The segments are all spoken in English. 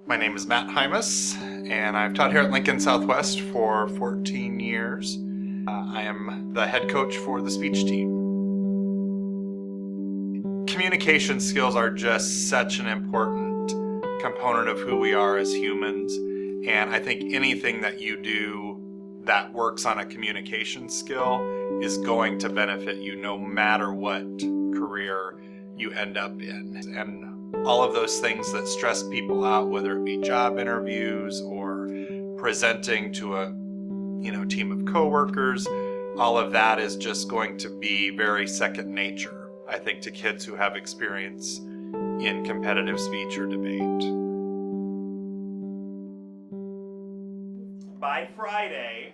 My name is Matt Hymas, and I've taught here at Lincoln Southwest for 14 years. I am the head coach for the speech team. Communication skills are just such an important component of who we are as humans, and I think anything that you do that works on a communication skill is going to benefit you no matter what career you end up in. And all of those things that stress people out, whether it be job interviews or presenting to a team of coworkers, all of that is just going to be very second nature, I think, to kids who have experience in competitive speech or debate. By Friday,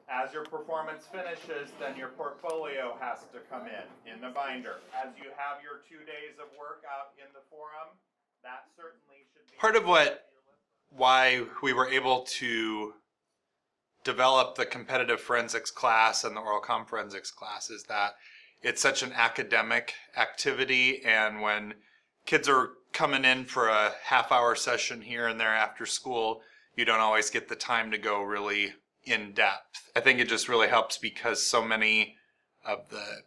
as your performance finishes, then your portfolio has to come in the binder. As you have your 2 days of work out in the forum, that certainly should be... Part of why we were able to develop the competitive forensics class and the oral comm forensics class is that it's such an academic activity, and when kids are coming in for a half-hour session here and there after school, you don't always get the time to go really in depth. I think it just really helps because so many of the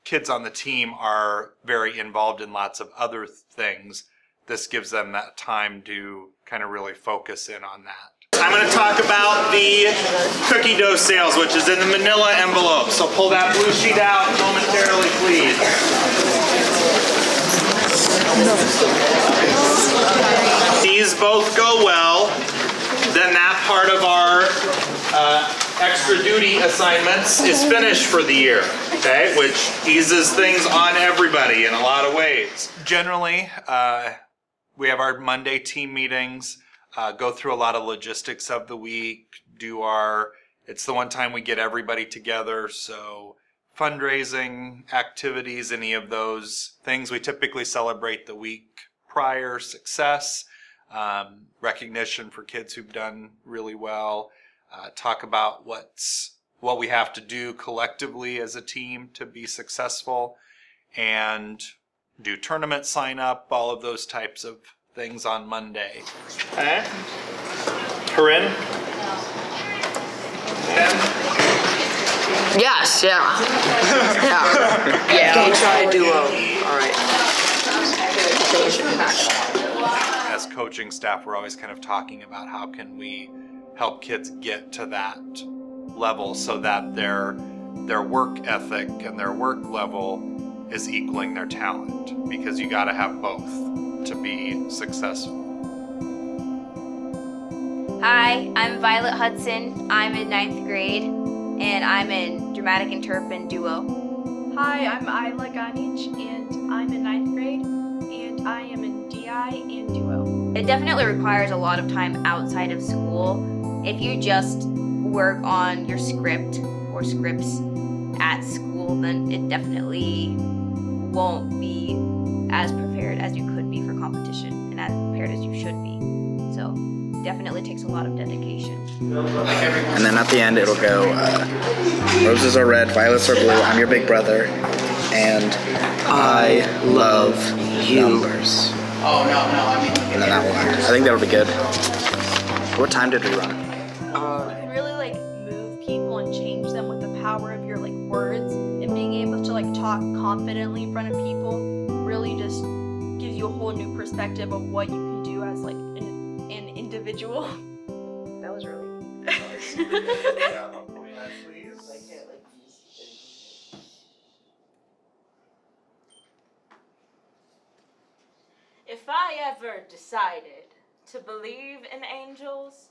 kids on the team are very involved in lots of other things. This gives them that time to kind of really focus in on that. I'm going to talk about the cookie dough sales, which is in the manila envelope. So pull that blue sheet out momentarily, please. These both go well. Then that part of our extra duty assignments is finished for the year, okay? Which eases things on everybody in a lot of ways. Generally, we have our Monday team meetings, go through a lot of logistics of the week, it's the one time we get everybody together, so fundraising activities, any of those things. We typically celebrate the week prior success, recognition for kids who've done really well, talk about what we have to do collectively as a team to be successful, and do tournament sign up, all of those types of things on Monday. Okay. Corinne? Yes, yeah. Yeah. Okay, try a duo. All right. As coaching staff, we're always kind of talking about how can we help kids get to that level so that their work ethic and their work level is equaling their talent, because you got to have both to be successful. Hi, I'm Violet Hudson. I'm in 9th grade, and I'm in dramatic interp and duo. Hi, I'm Isla Ganich, and I'm in 9th grade, and I am in DI and duo. It definitely requires a lot of time outside of school. If you just work on your script or scripts at school, then it definitely won't be as prepared as you could be for competition and as prepared as you should be. So definitely takes a lot of dedication. And then at the end it'll go, roses are red, violets are blue, I'm your big brother, and I love numbers. Oh, no, And then that will end. I think that'll be good. What time did we run? You can really move people and change them with the power of your words, and being able to talk confidently in front of people really just gives you a whole new perspective of what you can do as an individual. That was really nice. If I ever decided to believe in angels,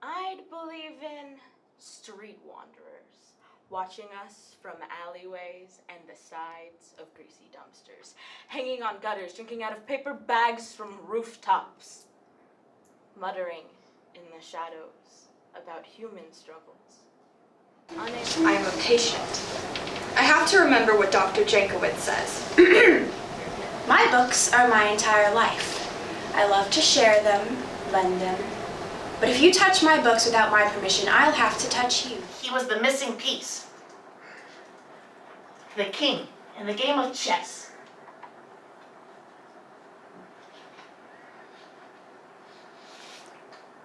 I'd believe in street wanderers, watching us from alleyways and the sides of greasy dumpsters, hanging on gutters, drinking out of paper bags from rooftops, muttering in the shadows about human struggles. I am a patient. I have to remember what Dr. Jankowitz says. My books are my entire life. I love to share them, lend them. But if you touch my books without my permission, I'll have to touch you. He was the missing piece. The king in the game of chess.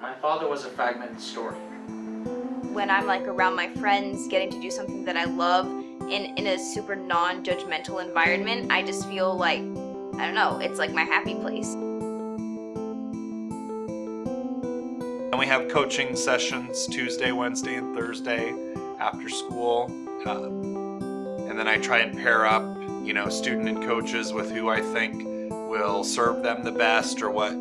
My father was a fragmented story. When I'm like around my friends, getting to do something that I love in a super non-judgmental environment, I just feel like, I don't know, it's like my happy place. And we have coaching sessions Tuesday, Wednesday, and Thursday after school. And then I try and pair up, student and coaches with who I think will serve them the best, or what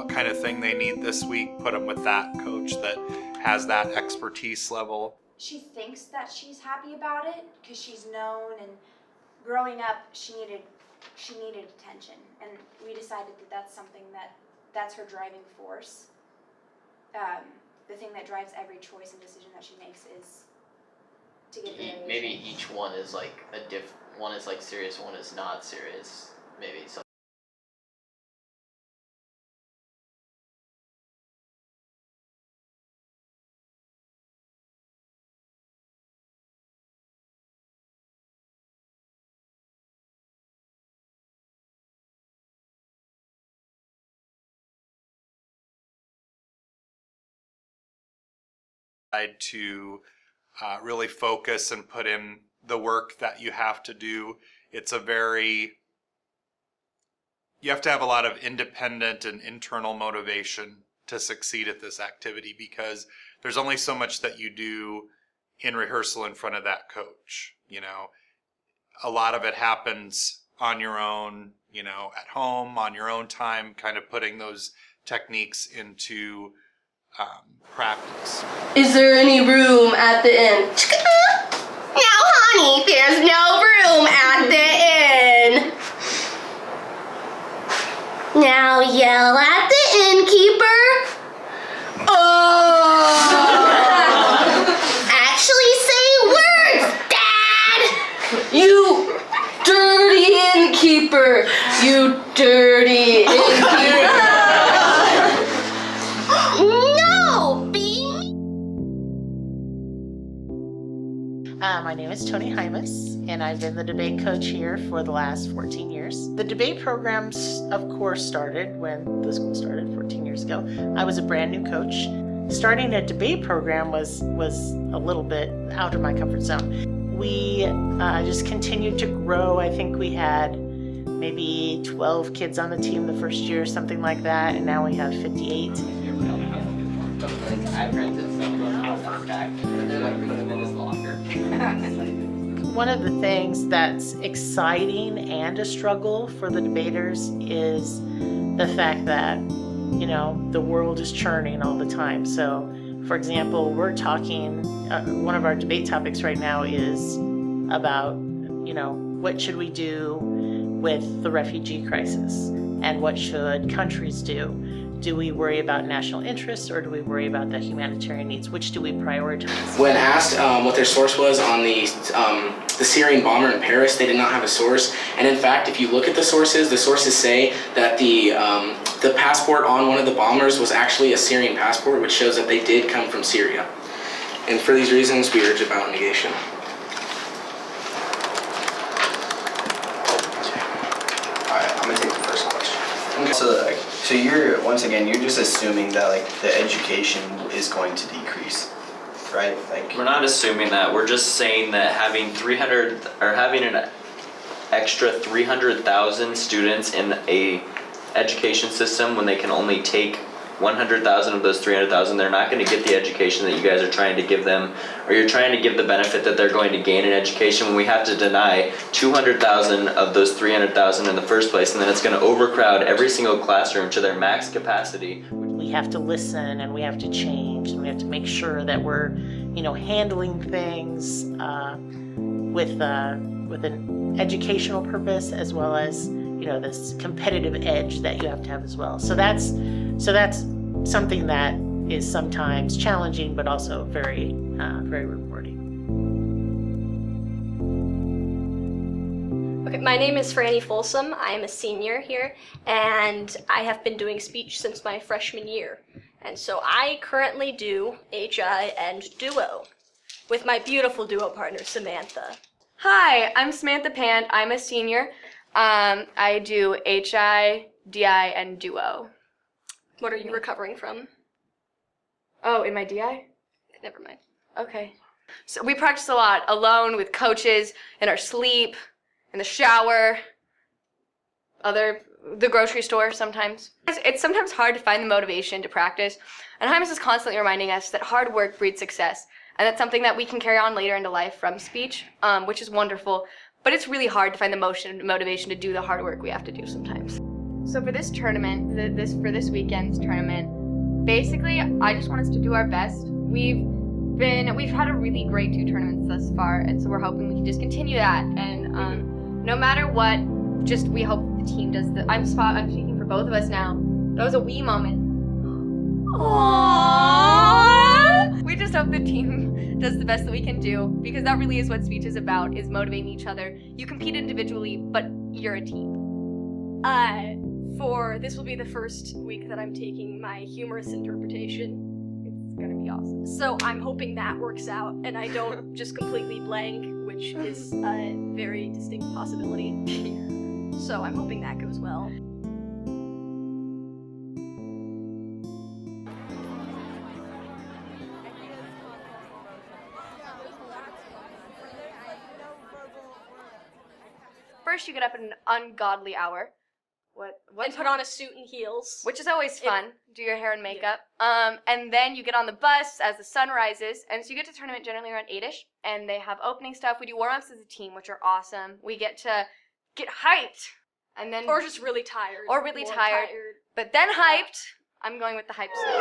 kind of thing they need this week. Put them with that coach that has that expertise level. She thinks that she's happy about it because she's known, and growing up she needed attention, and we decided that that's her driving force. The thing that drives every choice and decision that she makes is to get the maybe each one is like one is like serious, one is not serious, maybe some. To really focus and put in the work that you have to do. You have to have a lot of independent and internal motivation to succeed at this activity, because there's only so much that you do in rehearsal in front of that coach. A lot of it happens on your own, at home, on your own time, kind of putting those techniques into practice. Is there any room at the inn? No, honey, there's no room at the inn. Now yell at the innkeeper. Oh! Actually say words, Dad! You dirty innkeeper! You dirty innkeeper! My name is Tony Hymas, and I've been the debate coach here for the last 14 years. The debate programs, of course, started when the school started 14 years ago. I was a brand new coach. Starting a debate program was a little bit out of my comfort zone. We just continued to grow. I think we had maybe 12 kids on the team the first year, something like that, and now we have 58. I've rented some of back, and then I put them in his locker. One of the things that's exciting and a struggle for the debaters is the fact that, the world is churning all the time. So, for example, we're talking, one of our debate topics right now is about, what should we do with the refugee crisis, and what should countries do? Do we worry about national interests, or do we worry about the humanitarian needs? Which do we prioritize? When asked what their source was on the Syrian bomber in Paris, they did not have a source. And in fact, if you look at the sources say that the passport on one of the bombers was actually a Syrian passport, which shows that they did come from Syria. And for these reasons, we urge about negation. All right, I'm gonna take the first question. Okay. So you're just assuming that the education is going to decrease, right? We're not assuming that. We're just saying that having an extra 300,000 students in a education system, when they can only take 100,000 of those 300,000, they're not going to get the education that you guys are trying to give them, or you're trying to give the benefit that they're going to gain in education, when we have to deny 200,000 of those 300,000 in the first place, and then it's going to overcrowd every single classroom to their max capacity. We have to listen, and we have to change, and we have to make sure that we're, handling things with an educational purpose, as well as this competitive edge that you have to have as well. So that's something that is sometimes challenging, but also very rewarding. Okay, my name is Franny Folsom. I am a senior here, and I have been doing speech since my freshman year. And so I currently do HI and Duo with my beautiful duo partner, Samantha. Hi, I'm Samantha Pand. I'm a senior. I do HI, DI, and Duo. What are you recovering from? Oh, in my DI? Never mind. Okay. So we practice a lot, alone, with coaches, in our sleep, in the shower, the grocery store sometimes. It's sometimes hard to find the motivation to practice, and Hymus is constantly reminding us that hard work breeds success, and that's something that we can carry on later into life from speech, which is wonderful, but it's really hard to find the motivation to do the hard work we have to do sometimes. So for this tournament, for this weekend's tournament, basically, I just want us to do our best. We've had a really great 2 tournaments thus far, and so we're hoping we can just continue that. And no matter what, we hope the team does I'm speaking for both of us now. That was a wee moment. Aww. We just hope the team does the best that we can do, because that really is what speech is about, is motivating each other. You compete individually, but you're a team. This will be the first week that I'm taking my humorous interpretation. It's gonna be awesome. So I'm hoping that works out and I don't just completely blank, which is a very distinct possibility. So I'm hoping that goes well. First, you get up at an ungodly hour. And put on a suit and heels. Which is always fun. Do your hair and makeup. And then you get on the bus as the sun rises. And so you get to tournament generally around 8-ish. And they have opening stuff. We do warm-ups as a team, which are awesome. We get to get hyped. And then or just really tired. Or really tired. But then hyped. I'm going with the hype stuff.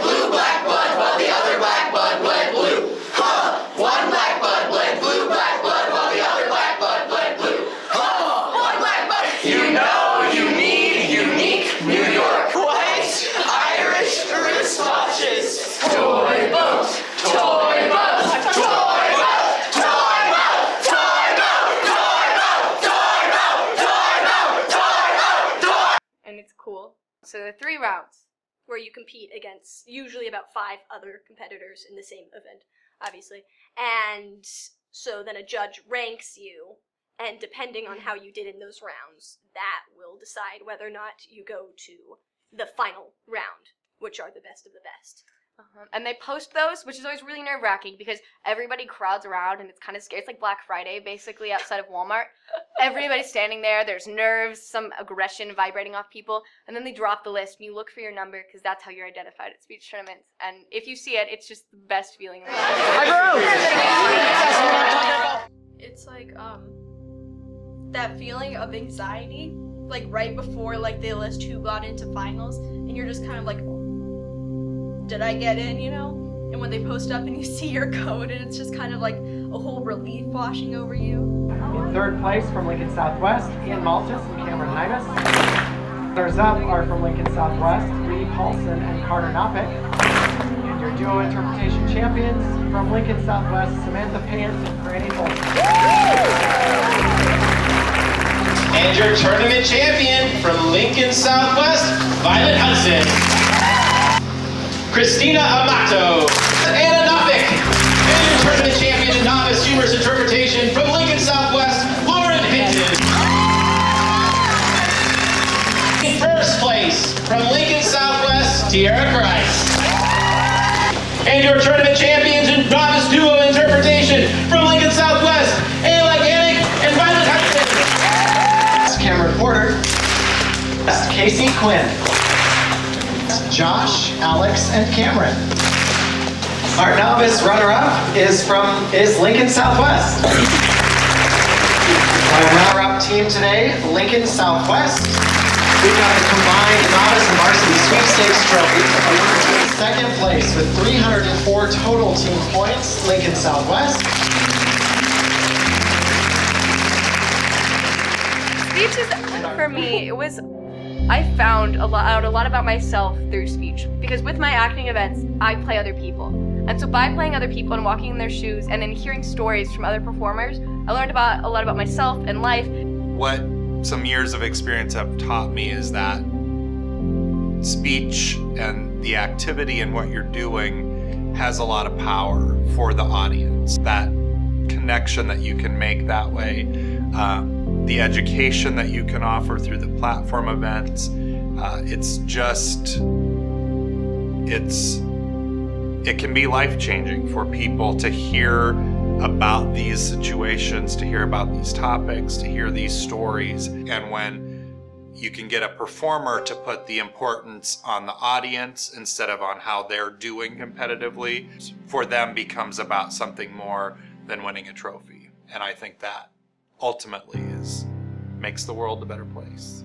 Blue black bud while the other black bud bled blue. Huh! One black bud bled blue, black bud while the other black bud bled blue. Huh! One black bud. You know you need unique New York white Irish wristwatches. Toy boat, toy boat, toy boat, toy boat, toy boat, toy boat, toy boat, toy boat, toy boat, toy. And it's cool. So there are 3 rounds. Where you compete against usually about 5 other competitors in the same event, obviously. And so then a judge ranks you, and depending on how you did in those rounds, that will decide whether or not you go to the final round, which are the best of the best. And they post those, which is always really nerve-wracking because everybody crowds around and it's kind of scary. It's like Black Friday, basically, outside of Walmart. Everybody's standing there. There's nerves, some aggression vibrating off people. And then they drop the list and you look for your number because that's how you're identified at speech tournaments. And if you see it, it's just the best feeling in the world. It's like, that feeling of anxiety, like right before like they list who got into finals, and you're just kind of like, did I get in, you know? And when they post up and you see your code, and it's just kind of like a whole relief washing over you. In 3rd place from Lincoln Southwest, Ian Maltus and Cameron Hymus. Runners up are from Lincoln Southwest, Reed Paulson and Carter Knoppick. And your duo interpretation champions from Lincoln Southwest, Samantha Pant and Franny Bolton. And your tournament champion from Lincoln Southwest, Violet Hudson. Christina Amato, Anna Knoppick, and your tournament champion in novice humorous interpretation from Lincoln Southwest, Lauren Hinton. In 1st place from Lincoln Southwest, Tiara Christ. And your tournament champions in novice duo interpretation from Lincoln Southwest, Ayla Gannick and Violet Hudson. Cameron Porter, Casey Quinn. Josh, Alex, and Cameron. Our novice runner-up is Lincoln Southwest. Our runner-up team today, Lincoln Southwest. We've got the combined novice and varsity sweepstakes trophy. 2nd place with 304 total team points, Lincoln Southwest. Speech is, for me, I found out a lot about myself through speech, because with my acting events, I play other people. And so by playing other people and walking in their shoes and then hearing stories from other performers, I learned a lot about myself and life. What some years of experience have taught me is that speech and the activity and what you're doing has a lot of power for the audience. That connection that you can make that way, the education that you can offer through the platform events, It can be life-changing for people to hear about these situations, to hear about these topics, to hear these stories. And when you can get a performer to put the importance on the audience instead of on how they're doing competitively, for them becomes about something more than winning a trophy. And I think that ultimately makes the world a better place.